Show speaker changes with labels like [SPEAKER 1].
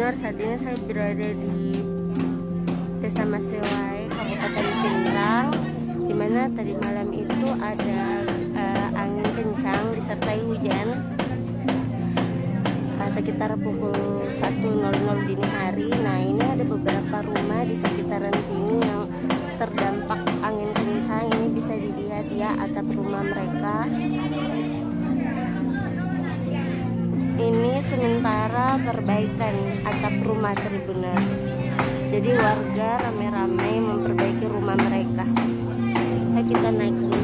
[SPEAKER 1] Tribuners, saat ini saya berada di Desa Masewai, Kabupaten Pindrang, di mana tadi malam itu ada angin kencang disertai hujan sekitar pukul 1.00 dini hari. Nah, ini ada beberapa rumah di sekitaran sini yang terdampak angin kencang. Ini bisa dilihat ya atap rumah mereka. Ini sementara perbaikan atap rumah Tribuners. Jadi warga ramai-ramai memperbaiki rumah mereka. Kita naik dulu.